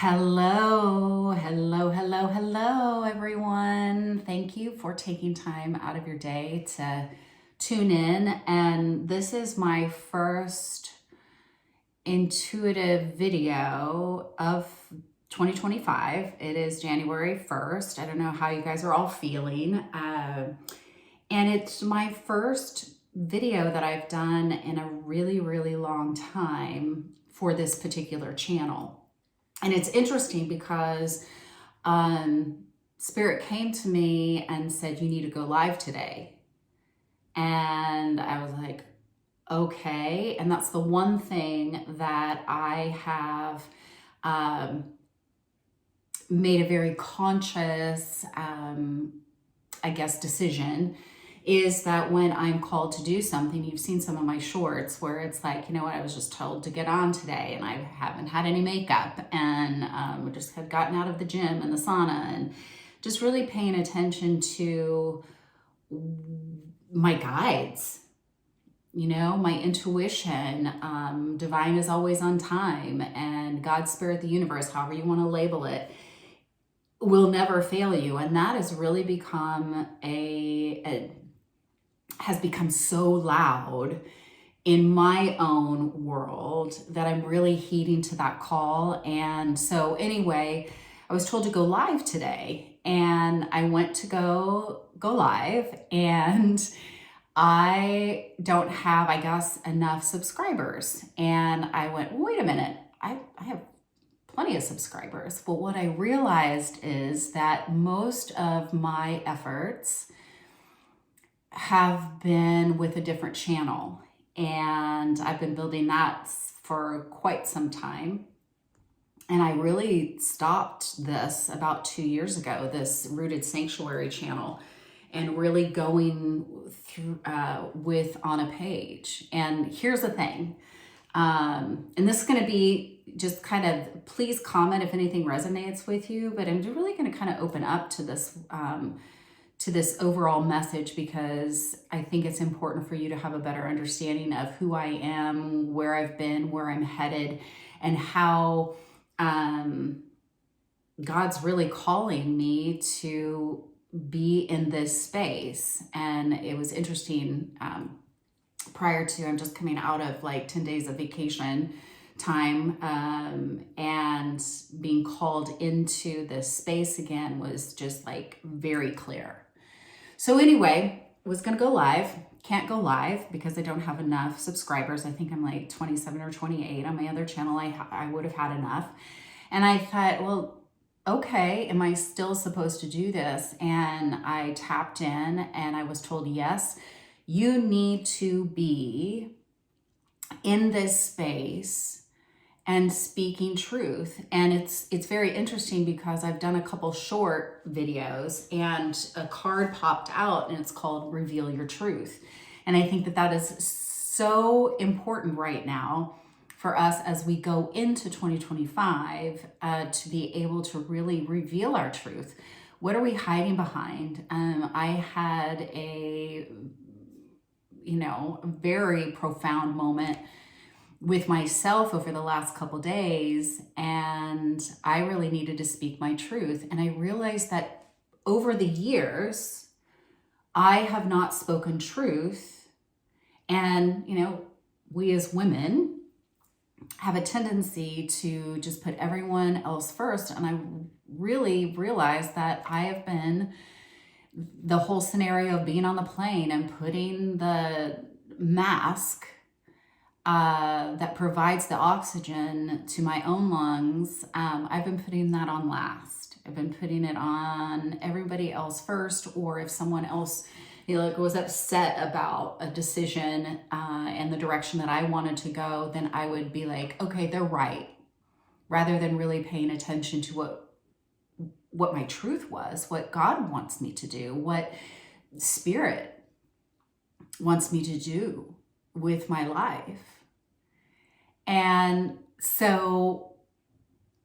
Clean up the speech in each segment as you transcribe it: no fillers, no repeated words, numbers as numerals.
Hello, everyone. Thank you for taking time out of your day to tune in. And this is my first intuitive video of 2025. It is January 1st. I don't know how you guys are all feeling. And it's my first video that I've done in a really long time for this particular channel. And it's interesting because Spirit came to me and said, you need to go live today. And I was like, okay. And that's the one thing that I have made a very conscious, decision, is that when I'm called to do something, you've seen some of my shorts where it's like, you know what, I was just told to get on today and I haven't had any makeup and we just had gotten out of the gym and the sauna and just really paying attention to my guides, my intuition. Divine is always on time, and God, Spirit, the universe, however you want to label it, will never fail you. And that has really become has become so loud in my own world that I'm really heeding to that call. And so anyway, I was told to go live today, and I went to go live, and I don't have, I guess, enough subscribers. And I went, wait a minute, I have plenty of subscribers. But what I realized is that most of my efforts have been with a different channel, and I've been building that for quite some time. And I really stopped this about 2 years ago, this Rooted Sanctuary channel, and really going through with On a Page. And here's the thing, and this is going to be just kind of, please comment if anything resonates with you, but I'm really going to kind of open up to this overall message, because I think it's important for you to have a better understanding of who I am, where I've been, where I'm headed, and how God's really calling me to be in this space. And it was interesting, prior to, I'm just coming out of like 10 days of vacation time, and being called into this space again was just like very clear. So anyway, was going to go live. Can't go live because I don't have enough subscribers. I think I'm like 27 or 28. On my other channel, I would have had enough. And I thought, well, okay, am I still supposed to do this? And I tapped in and I was told, yes, you need to be in this space and speaking truth. And it's very interesting because I've done a couple short videos and a card popped out and it's called Reveal Your Truth. And I think that is so important right now for us as we go into 2025, to be able to really reveal our truth. What are we hiding behind? I had a very profound moment with myself over the last couple days, and I really needed to speak my truth. And I realized that over the years, I have not spoken truth. And, we as women have a tendency to just put everyone else first. And I really realized that I have been the whole scenario of being on the plane and putting the mask that provides the oxygen to my own lungs. I've been putting that on last. I've been putting it on everybody else first, or if someone else was upset about a decision and the direction that I wanted to go, then I would be like, okay, they're right, rather than really paying attention to what my truth was, what God wants me to do, what Spirit wants me to do with my life. And so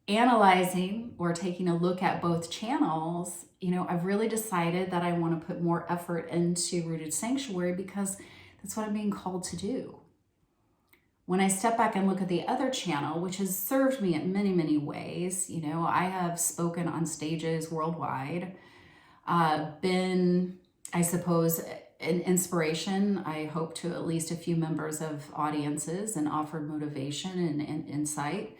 analyzing or taking a look at both channels, I've really decided that I want to put more effort into Rooted Sanctuary because that's what I'm being called to do. when I step back and look at the other channel, which has served me in many, many ways, you know, I have spoken on stages worldwide, been, I suppose, an inspiration, I hope, to at least a few members of audiences, and offered motivation and insight.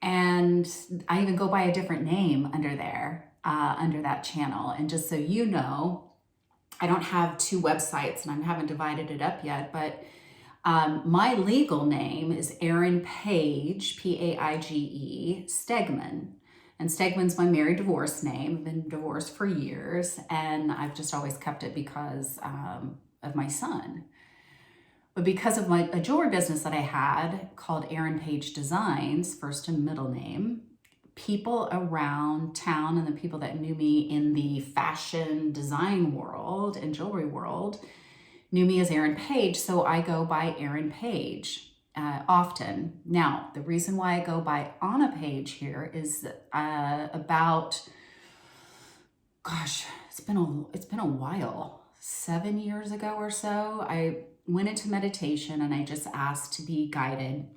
And I even go by a different name under there, under that channel. And just so you know, I don't have two websites, and I haven't divided it up yet, but my legal name is Erin Paige, Paige Stegman. And Stegman's my married divorce name. I've been divorced for years, and I've just always kept it because of my son. But because of a jewelry business that I had called Erin Paige Designs, first and middle name, people around town and the people that knew me in the fashion design world and jewelry world knew me as Erin Paige, so I go by Erin Paige often. Now, the reason why I go by Anna Paige here is about, gosh, it's been a while, 7 years ago or so. I went into meditation and I just asked to be guided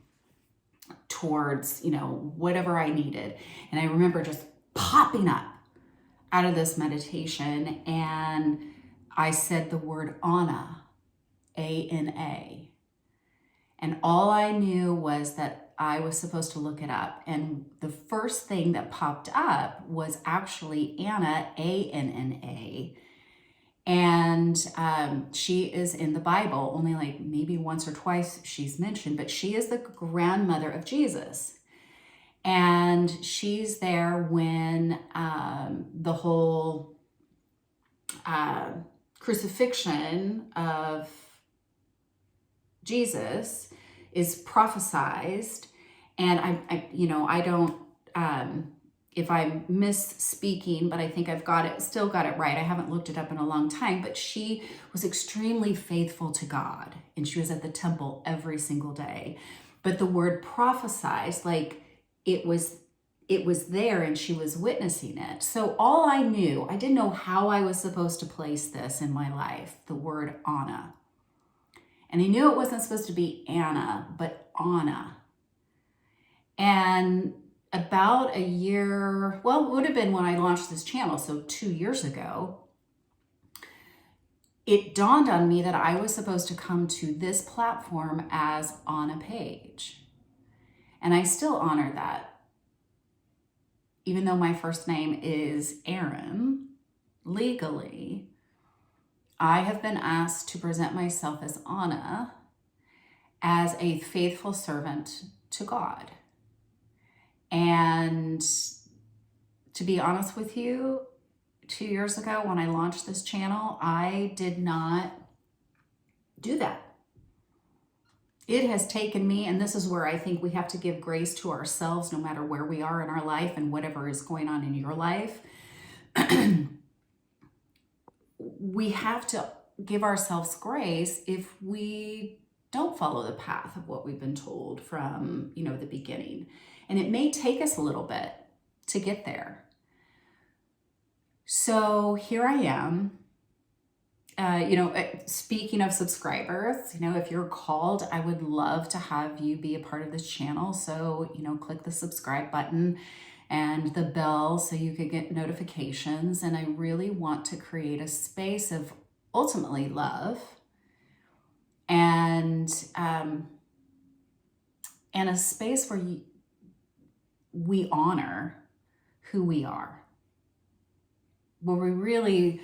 towards, you know, whatever I needed. And I remember just popping up out of this meditation, and I said the word Anna, A-N-A. And all I knew was that I was supposed to look it up. And the first thing that popped up was actually Anna, A-N-N-A. And she is in the Bible, only like maybe once or twice she's mentioned, but she is the grandmother of Jesus. And she's there when the whole crucifixion of Jesus is prophesized. And I don't, if I'm misspeaking, but I think I've still got it right. I haven't looked it up in a long time, but she was extremely faithful to God, and she was at the temple every single day. But the word prophesized, like it was there and she was witnessing it. So all I knew, I didn't know how I was supposed to place this in my life, the word Anna. And I knew it wasn't supposed to be Anna, but Anna. And about a year, well, it would have been when I launched this channel, so 2 years ago, it dawned on me that I was supposed to come to this platform as Anna Paige. And I still honor that. Even though my first name is Erin, legally, I have been asked to present myself as Anna, as a faithful servant to God. And to be honest with you, 2 years ago when I launched this channel, I did not do that. It has taken me, and this is where I think we have to give grace to ourselves no matter where we are in our life and whatever is going on in your life. We have to give ourselves grace if we don't follow the path of what we've been told from, the beginning. And it may take us a little bit to get there. So here I am. Speaking of subscribers, if you're called, I would love to have you be a part of this channel. So, click the subscribe button and the bell so you could get notifications. And I really want to create a space of ultimately love and a space where we honor who we are, where we really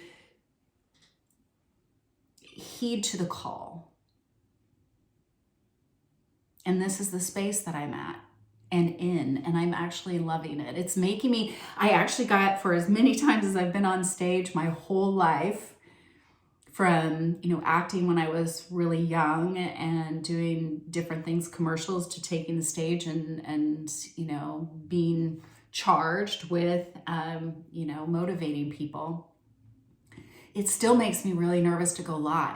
heed to the call. And this is the space that I'm at and in, and I'm actually loving it. It's making me, I actually got, for as many times as I've been on stage my whole life, from, acting when I was really young and doing different things, commercials, to taking the stage and being charged with, motivating people. It still makes me really nervous to go live.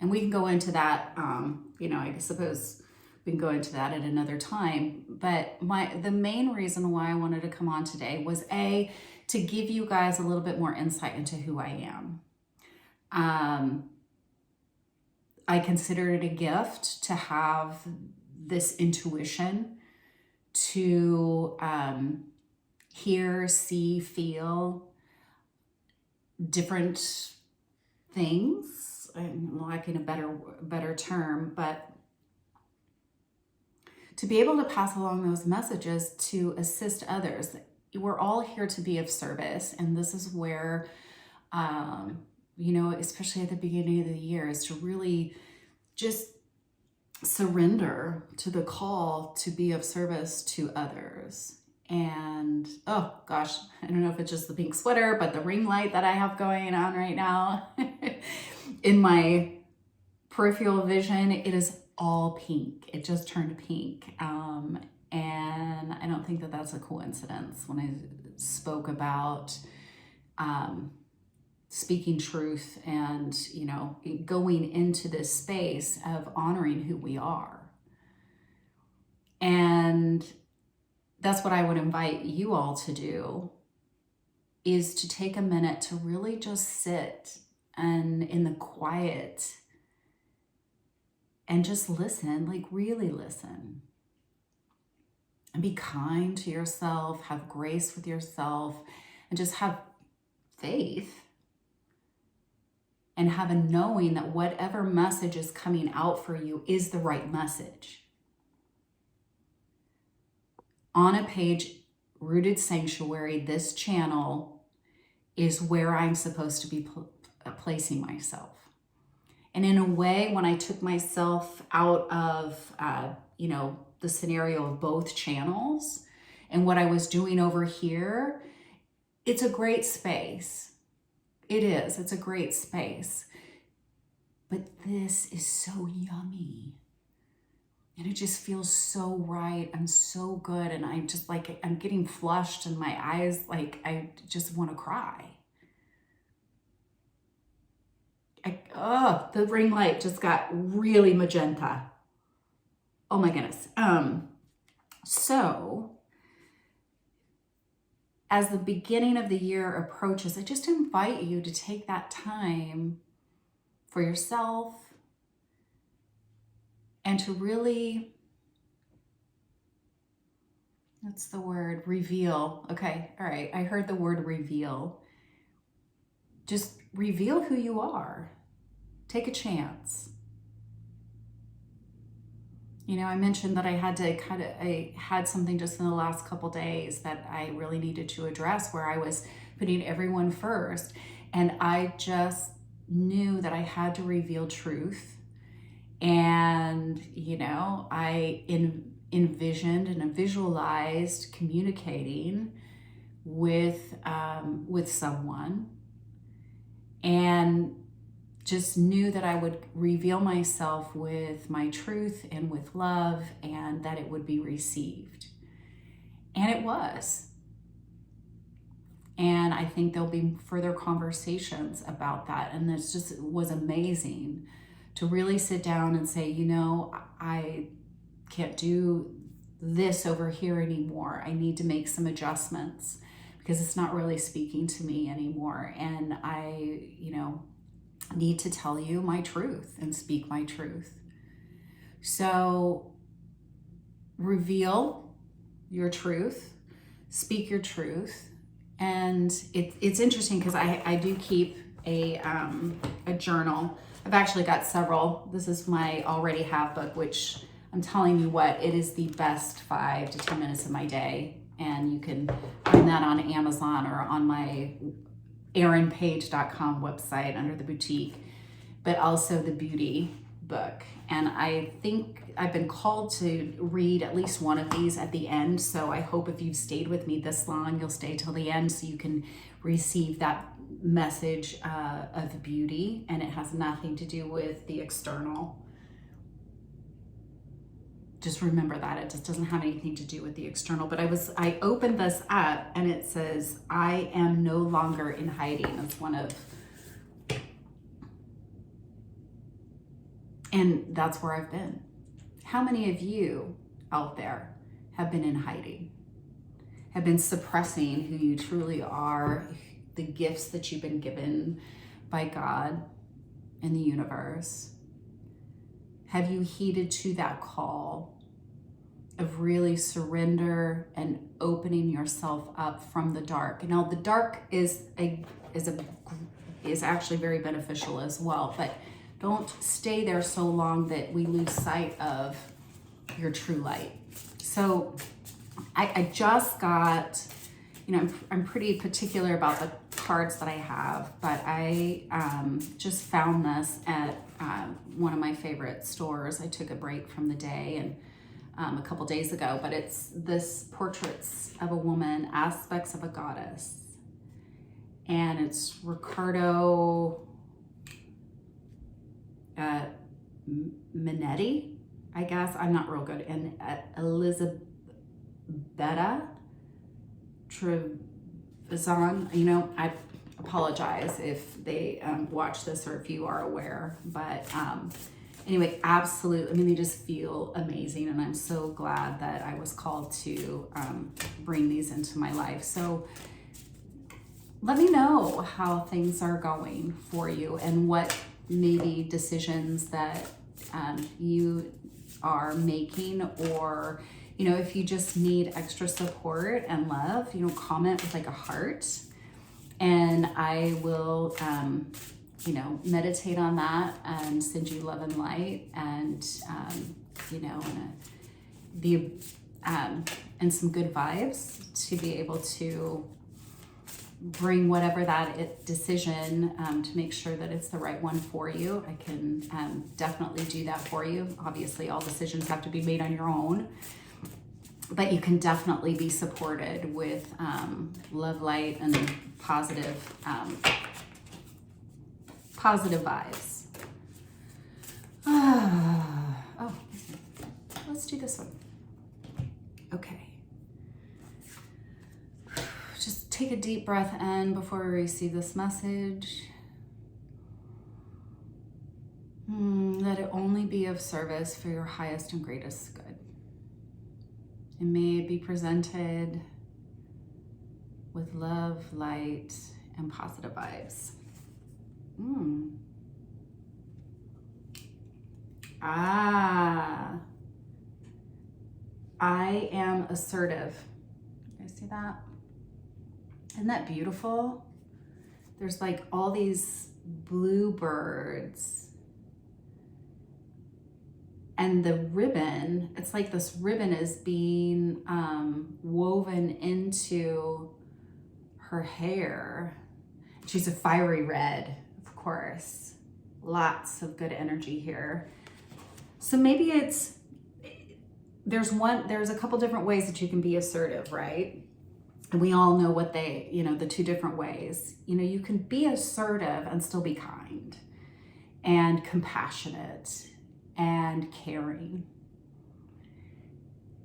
And we can go into that, I suppose we can go into that at another time. But the main reason why I wanted to come on today was to give you guys a little bit more insight into who I am. I consider it a gift to have this intuition to hear, see, feel different things. I'm lacking a better term, but to be able to pass along those messages to assist others. We're all here to be of service, and this is where, especially at the beginning of the year, is to really just surrender to the call to be of service to others. And oh gosh, I don't know if it's just the pink sweater, but the ring light that I have going on right now in my peripheral vision, it is all pink. It just turned pink. And I don't think that that's a coincidence when I spoke about speaking truth and, going into this space of honoring who we are. And that's what I would invite you all to do, is to take a minute to really just sit and in the quiet and just listen, like really listen. And be kind to yourself, have grace with yourself, and just have faith and have a knowing that whatever message is coming out for you is the right message. On a page, Rooted Sanctuary, this channel is where I'm supposed to be placing myself. And in a way, when I took myself out of, the scenario of both channels and what I was doing over here, it's a great space. It is. It's a great space. But this is so yummy. And it just feels so right and so good. And I'm just I'm getting flushed and my eyes, I just want to cry. The ring light just got really magenta. Oh my goodness. So as the beginning of the year approaches, I just invite you to take that time for yourself and to really, what's the word? Reveal. Okay, all right. I heard the word reveal. Just reveal who you are. Take a chance. I mentioned that I had something just in the last couple days that I really needed to address, where I was putting everyone first. And I just knew that I had to reveal truth. And, I envisioned and visualized communicating with someone, and just knew that I would reveal myself with my truth and with love, and that it would be received. And it was. And I think there'll be further conversations about that. And this just was amazing to really sit down and say, I can't do this over here anymore. I need to make some adjustments because it's not really speaking to me anymore. And I, need to tell you my truth and speak my truth. So reveal your truth, speak your truth. And it's interesting because I do keep a journal. I've actually got several. This is my Already Have book, which I'm telling you what, it is the best 5 to 10 minutes of my day. And you can find that on Amazon or on my erinpage.com website under the boutique, but also the beauty book. And I think I've been called to read at least one of these at the end. So I hope if you've stayed with me this long, you'll stay till the end so you can receive that message of beauty. And it has nothing to do with the external. Just remember that it just doesn't have anything to do with the external. But I opened this up and it says, I am no longer in hiding. It's one of, and that's where I've been. How many of you out there have been in hiding, have been suppressing who you truly are, the gifts that you've been given by God and the universe? Have you heeded to that call of really surrender and opening yourself up from the dark? Now, the dark is actually very beneficial as well, but don't stay there so long that we lose sight of your true light. So I just got, I'm pretty particular about the cards that I have, but I just found this at one of my favorite stores. I took a break from the day and a couple days ago, but it's this Portraits of a Woman, Aspects of a Goddess. And it's Riccardo Minetti, I guess. I'm not real good. And Elizabetta Trevisan. I apologize if they watch this or if you are aware. But anyway, absolutely. They just feel amazing. And I'm so glad that I was called to bring these into my life. So let me know how things are going for you and what maybe decisions that you are making, or if you just need extra support and love, comment with like a heart, and I will meditate on that and send you love and light, and and some good vibes to be able to bring whatever that decision to make sure that it's the right one for you. I can definitely do that for you. Obviously, all decisions have to be made on your own, but you can definitely be supported with love, light, and positive vibes. Oh, let's do this one. Okay. Just take a deep breath in before we receive this message. Let it only be of service for your highest and greatest good. And may it be presented with love, light, and positive vibes. I am assertive. You guys see that? Isn't that beautiful? There's like all these bluebirds. And the ribbon, it's like this ribbon is being woven into her hair. She's a fiery red, of course. Lots of good energy here. So maybe there's a couple different ways that you can be assertive, right? And we all know what the two different ways. You can be assertive and still be kind and compassionate and caring.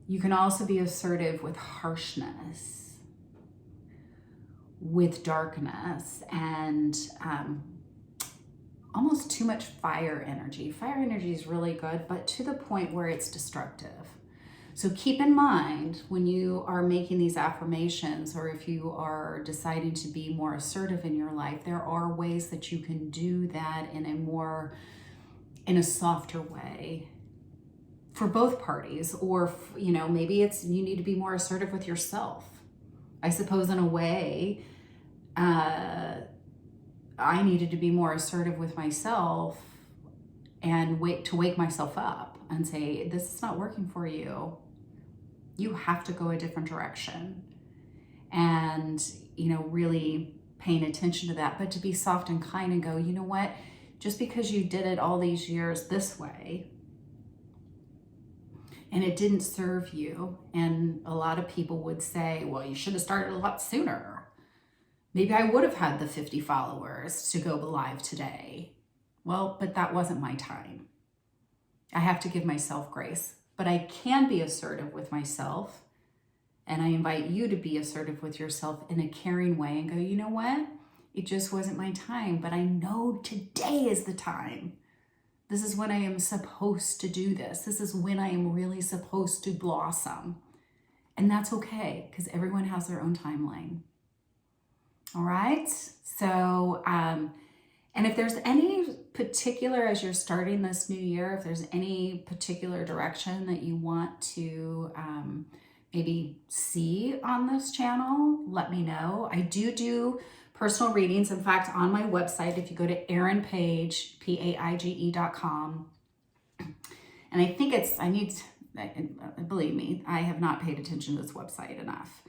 You can also be assertive with harshness, with darkness, and almost too much fire energy. Fire energy is really good, but to the point where it's destructive. So keep in mind when you are making these affirmations, or if you are deciding to be more assertive in your life, there are ways that you can do that in a softer way for both parties. Or, maybe you need to be more assertive with yourself. I suppose in a way, I needed to be more assertive with myself and wake myself up and say, this is not working for you. You have to go a different direction. And, really paying attention to that, but to be soft and kind and go, you know what? Just because you did it all these years this way and it didn't serve you, and a lot of people would say, well, you should have started a lot sooner. Maybe I would have had the 50 followers to go live today. Well, but that wasn't my time. I have to give myself grace, but I can be assertive with myself. And I invite you to be assertive with yourself in a caring way and go, you know what? It just wasn't my time, but I know today is the time. This is when I am supposed to do this. This is when I am really supposed to blossom. And that's okay, because everyone has their own timeline. All right? So, and if there's any particular as you're starting this new year, if there's any particular direction that you want to maybe see on this channel, let me know. I do personal readings. In fact, on my website, if you go to ErinPaige, PAIGE.com, and I think believe me, I have not paid attention to this website enough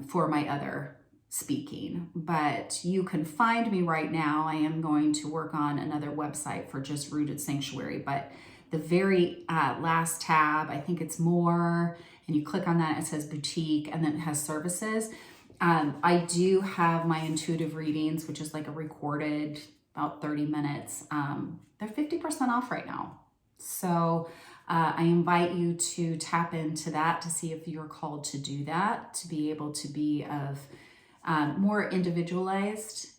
for my other speaking, but you can find me right now. I am going to work on another website for just Rooted Sanctuary, but the very last tab, I think it's more, and you click on that, it says boutique, and then it has services. I do have my intuitive readings, which is like a recorded about 30 minutes. They're 50% off right now. So I invite you to tap into that to see if you're called to do that, to be able to be of more individualized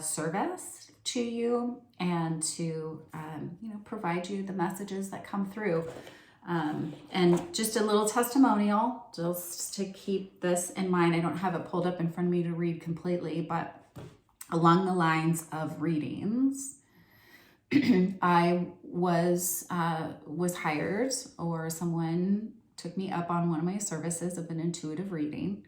service to you, and to provide you the messages that come through. And just a little testimonial, just to keep this in mind. I don't have it pulled up in front of me to read completely, but along the lines of readings, I was hired, or someone took me up on one of my services of an intuitive reading.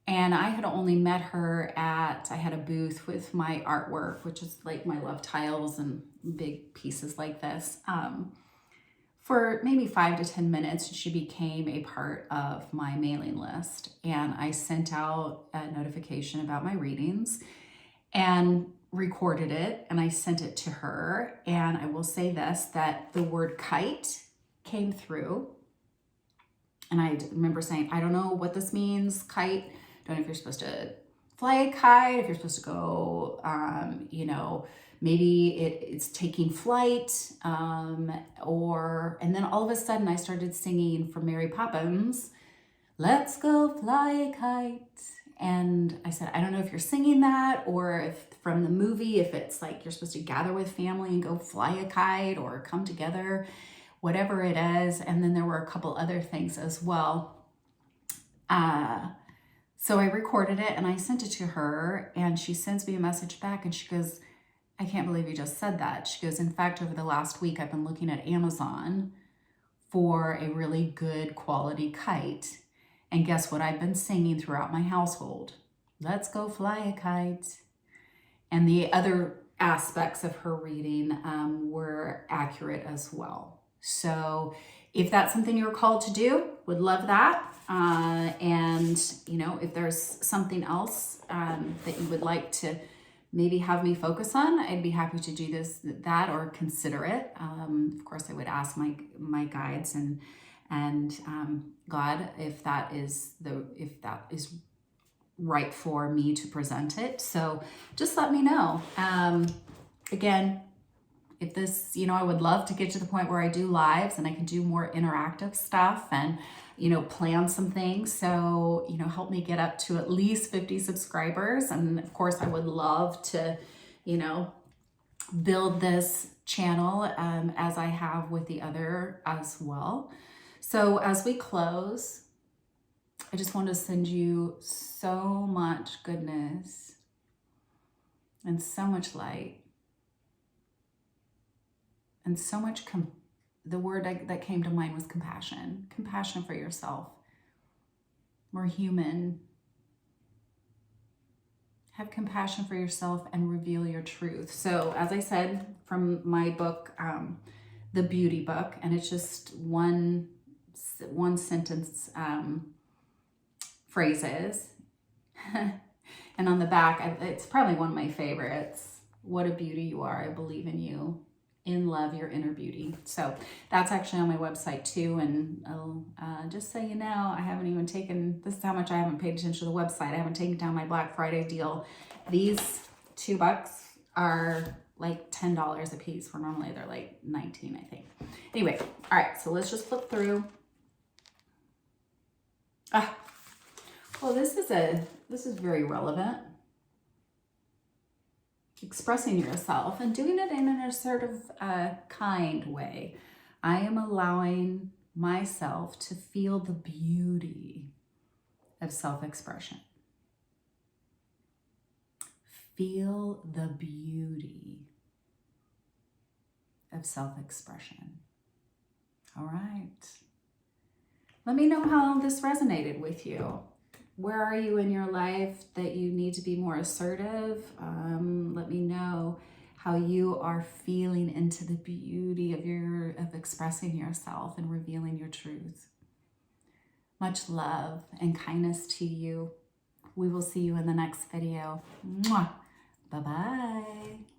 And I had only met her I had a booth with my artwork, which is like my love tiles and big pieces like this, for maybe 5 to 10 minutes. She became a part of my mailing list, and I sent out a notification about my readings and recorded it, and I sent it to her. And I will say this, that the word kite came through, and I remember saying, I don't know what this means, kite. Don't know if you're supposed to fly a kite, if you're supposed to go, maybe it's taking flight, and then all of a sudden I started singing from Mary Poppins, "Let's go fly a kite." And I said, I don't know if you're singing that, or if from the movie, if it's like you're supposed to gather with family and go fly a kite or come together, whatever it is. And then there were a couple other things as well. So I recorded it and I sent it to her, and she sends me a message back, and she goes, I can't believe you just said that. She goes, in fact, over the last week, I've been looking at Amazon for a really good quality kite. And guess what I've been singing throughout my household? Let's go fly a kite. And the other aspects of her reading were accurate as well. So if that's something you're called to do, would love that. And if there's something else that you would like to maybe have me focus on, I'd be happy to do that, or consider it. Of course, I would ask my guides and God if that is right for me to present it. So just let me know. Again, if this, I would love to get to the point where I do lives and I can do more interactive stuff and, plan some things. So, help me get up to at least 50 subscribers. And of course, I would love to, build this channel as I have with the other as well. So as we close, I just want to send you so much goodness and so much light and so much the word that came to mind was compassion. Compassion for yourself. We're human. Have compassion for yourself and reveal your truth. So as I said, from my book, The Beauty Book, and it's just one sentence phrases. And on the back, it's probably one of my favorites. What a beauty you are. I believe in you. In love, your inner beauty. So that's actually on my website too. And just so you know, I haven't even this is how much I haven't paid attention to the website. I haven't taken down my Black Friday deal. These $2 are like $10 a piece, where normally they're like 19, I think. Anyway, all right, so let's just flip through. Well, this is very relevant. Expressing yourself and doing it in an assertive, kind way. I am allowing myself to feel the beauty of self-expression. Feel the beauty of self-expression. All right. Let me know how this resonated with you. Where are you in your life that you need to be more assertive? Let me know how you are feeling into the beauty of expressing yourself and revealing your truth. Much love and kindness to you. We will see you in the next video. Mwah. Bye-bye.